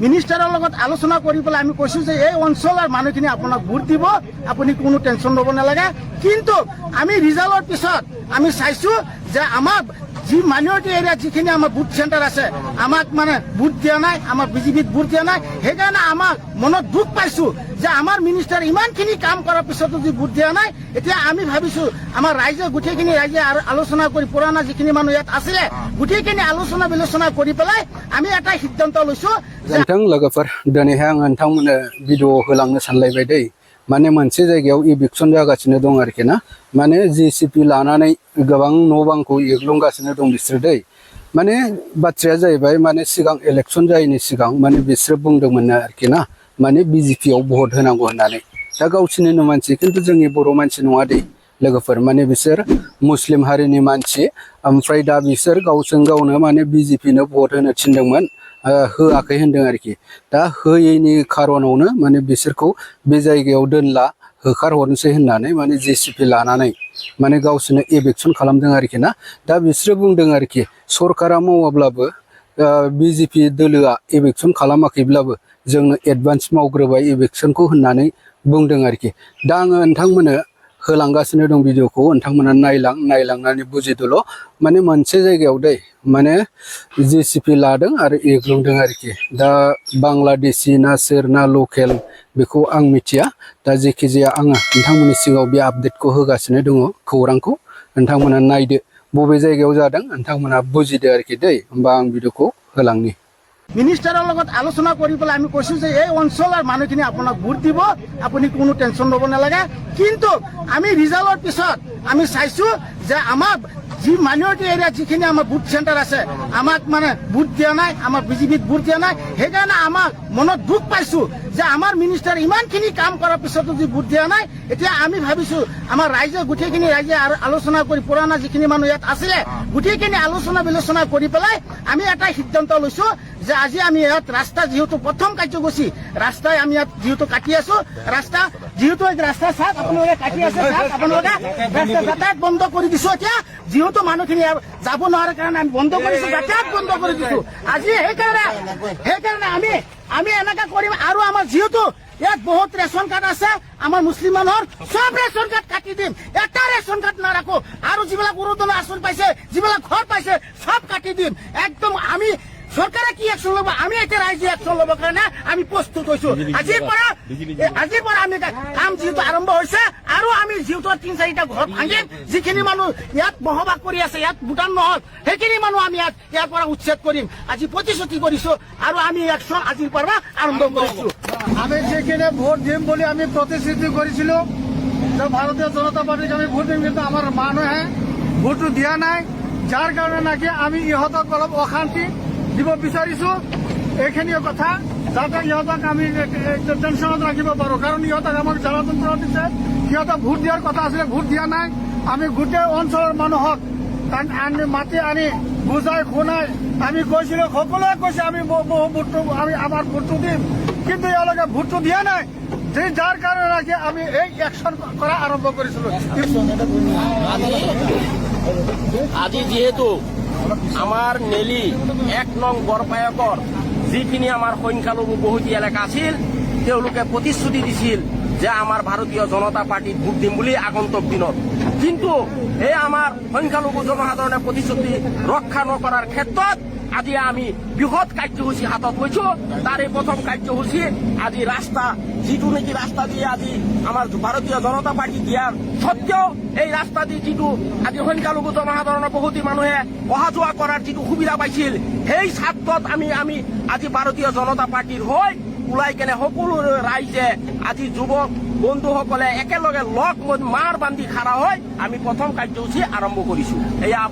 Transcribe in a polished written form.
মিনিষ্টাৰৰ লগত আলোচনা কৰি পেলাই আমি কৈছোঁ যে এই অঞ্চলৰ মানুহখিনি আপোনাক ভোট দিব, আপুনি কোনো টেনশ্যন ল'ব নালাগে। কিন্তু আমি ৰিজাল্টৰ পিছত আমি চাইছোঁ যে আমাৰ যি মাইনৰিটি এৰিয়াত যিখিনি আমাৰ বুথ চেণ্টাৰ আছে, আমাক মানে ভোট দিয়া নাই, আমাৰ বিজেপিত ভোট দিয়া নাই। সেইকাৰণে আমাক মনত দুখ পাইছোঁ যে আমাৰ মিনিষ্টাৰ ইমানখিনি কাম কৰাৰ পিছতো যদি ভোট দিয়া নাই। এতিয়া আমি ভাবিছোঁ আমাৰ ৰাইজে গোটেইখিনি ৰাইজে আলোচনা কৰি পুৰণা যিখিনি মানুহ ইয়াত আছিলে গোটেইখিনি আলোচনা বিলোচনা কৰি পেলাই আমি এটা সিদ্ধান্ত লৈছোঁ। नोंथां लोगोफोर दिनैहाय आं नोंथांमोननो भिडिअ होलांनो सानलायबाय दै। माने मोनसे जायगायाव इभिक्सन जागासिनो दं आरोखि ना। माने JCB लानानै गोबां न' बांखौ एग्लुंगासिनो दं बिसोर दै। माने बाथ्राया जाहैबाय माने सिगां इलेक्सन जायैनि सिगां माने बिसोर बुंदोंमोन आरोखि ना, माने BJP आव भट होनांगौ होननानै। दा गावसिनिनो मानसि, खिन्थु जोंनि बर' मानसि नङा दै लोगोफोर। माने बिसोर मुस्लिम हारिनि मानसि, ओमफ्राय दा बिसोर गावजों गावनो माने BJP नो भट होनो थिनदोंमोन, होआखै होनदों आरोखि। दा होयैनि खारनावनो माने बिसोरखौ बे जायगायाव दोनला, होखारहरनोसै होननानै माने JCB लानानै माने गावसोरनो इभिक्सन खालामदों आरोखि ना। दा बिसोरो बुंदों आरोखि सरकारा मावाब्लाबो BJP दोलोआ इभिक्सन खालामाखैब्लाबो जोंनो एडभान्स मावग्रोबाय इभिक्सनखौ होननानै बुंदों आरोखि। दा आङो नोंथांमोननो होलांगासिनो दं भिडिअखौ, नोंथांमोना नायलांनानै बुजिदोल'। माने मोनसे जायगायाव दै माने JCB लादों आरो एग्लुंदों आरोखि। दा बांलादेशि ना सोर ना लकेल बेखौ आं मिथिया। दा जेखि जाया आङो नोंथांमोननि सिगाङाव बे आपडेटखौ होगासिनो दङ, खौरांखौ। नोंथांमोना नायदो बबे जायगायाव जादों, नोंथांमोना बुजिदो आरोखि दै। होमबा आं भिडिअखौ होलांनि। মিনিষ্টাৰৰ লগত আলোচনা কৰি পেলাই আমি কৈছোঁ যে এই অঞ্চলৰ মানুহখিনি আপোনাক ভোট দিব, আপুনি কোনো টেনশ্যন ল'ব নালাগে। কিন্তু আমি ৰিজাল্টৰ পিছত আমি চাইছোঁ যে আমাৰ যি মাইনৰিটি এৰিয়াত যিখিনি আমাৰ বুথ চেণ্টাৰ আছে, আমাক মানে ভোট দিয়া নাই, আমাৰ BJPত ভোট দিয়া নাই। সেইকাৰণে আমাক মনত দুখ পাইছোঁ যে আমাৰ মিনিষ্টাৰ ইমানখিনি কাম কৰাৰ পিছতো যদি ভোট দিয়া নাই। এতিয়া আমি ভাবিছোঁ আমাৰ ৰাইজে গোটেইখিনি ৰাইজে আলোচনা কৰি পুৰণা যিখিনি মানুহ ইয়াত আছিলে গোটেইখিনি আলোচনা বিলোচনা কৰি পেলাই আমি এটা সিদ্ধান্ত লৈছোঁ যে আজি আমি ইয়াত ৰাস্তা যিহেতু প্ৰথম কাৰ্যসূচী ৰাস্তাই আমি ইয়াত যিহেতু কাটি আছোঁ, ৰাস্তা যিহেতু ৰাস্তা চাওক আপোনালোকে কাটি আছে, চাওক আপোনালোকে ৰাস্তা যাতায়াত বন্ধ কৰি দিছোঁ। এতিয়া যিহেতু মানুহখিনি যাব নোৱাৰে কাৰণে আমি বন্ধ কৰিছোঁ, যাতায়াত বন্ধ কৰি দিছোঁ আজি। সেইকাৰণে আমি এনেকা কৰিম। আৰু আমাৰ যিহেতু ইয়াত বহুত ৰেচন কাৰ্ড আছে আমাৰ মুছলিম মানুহৰ, সব ৰেচন কাৰ্ড কাটি দিম, এটা ৰেচন কাৰ্ড নাৰাখোঁ। আৰু যিবিলাক অৰুণোদয় আঁচনি পাইছে, যিবিলাক ঘৰ পাইছে, সব কাটি দিম একদম। আমি চৰকাৰে কি একশ্যন ল'ব, আমি এতিয়া ৰাইজে একশ্যন ল'বৰ কাৰণে আমি প্ৰস্তুত হৈছোঁ। আজিৰ পৰা আমি কাম যিহেতু আৰম্ভ হৈছে। আৰু আমি যিহেতু ৩-৪টা ঘৰ ভাঙিম, যিখিনি মানুহ ইয়াত বসবাস কৰি আছে, ইয়াত ভোটাৰ নহল, সেইখিনি মানুহ আমি ইয়াৰ পৰা উচ্ছেদ কৰিম আজি প্ৰতিশ্ৰুতি কৰিছোঁ। আৰু আমি একশ্যন আজিৰ পৰা আৰম্ভ কৰিছোঁ। আমি যেখানে ভোট দিম বলে আমি প্রতিশ্রুতি করেছিল যে ভারতীয় জনতা পার্টিকে আমি ভোট দিম, কিন্তু আমার মানুহে ভোটটো দিয়া নাই। যার কারণে নাকি আমি ইহঁতক অলপ অশান্তি দিব বিচাৰিছো। এইখিনিয়ে কথা, যাতে ইহঁতক আমি টেনশ্যনত ৰাখিব পাৰোঁ। কাৰণ ইহঁতক আমাক জ্বালা যন্ত্ৰণা দিছে। সিহঁতক ভোট দিয়াৰ কথা আছিলে, ভোট দিয়া নাই। আমি গোটেই অঞ্চলৰ মানুহক মাতি আনি বুজাই শুনাই আমি কৈছিলোঁ, সকলোৱে কৈছে আমি ভোটটো আমাৰ ভোটটো দিম, কিন্তু এওঁলোকে ভোটটো দিয়া নাই। যাৰ কাৰণে নাকি আমি এই একশ্যন কৰা আৰম্ভ কৰিছিলোঁ। আজি যিহেতু আমাৰ নেলি ১ নং বৰপায়কৰ যিখিনি আমাৰ সংখ্যালঘু বহুতি এলেকা আছিল, তেওঁলোকে প্ৰতিশ্ৰুতি দিছিল যে আমাৰ ভাৰতীয় জনতা পাৰ্টিত ভোট দিম বুলি আগন্তুক দিনত। কিন্তু এই আমাৰ সংখ্যালঘু জনসাধাৰণে প্ৰতিশ্ৰুতি ৰক্ষা নকৰাৰ ক্ষেত্ৰত আজি আমি বৃহৎ কাৰ্যসূচী হাতত লৈছোঁ। তাৰে প্ৰথম কাৰ্যসূচী আজি ৰাস্তা, যিটো নেকি ৰাস্তা দিয়ে আজি আমাৰ ভাৰতীয় জনতা পাৰ্টি দিয়াৰ সত্ত্বেও এই ৰাস্তা দি যিটো আজি সংখ্যালঘু জনসাধাৰণৰ বহুতো মানুহে অহা যোৱা কৰাৰ যিটো সুবিধা পাইছিল, সেই স্বাৰ্থত আমি আজি ভাৰতীয় জনতা পাৰ্টিৰ হৈ ওলাই কেনে সকলো ৰাইজে আজি যুৱক বন্ধুসকলে একেলগে লগ মাৰ বান্ধি খাৰা হৈ আমি প্ৰথম কাৰ্যসূচী আৰম্ভ কৰিছোঁ। এয়া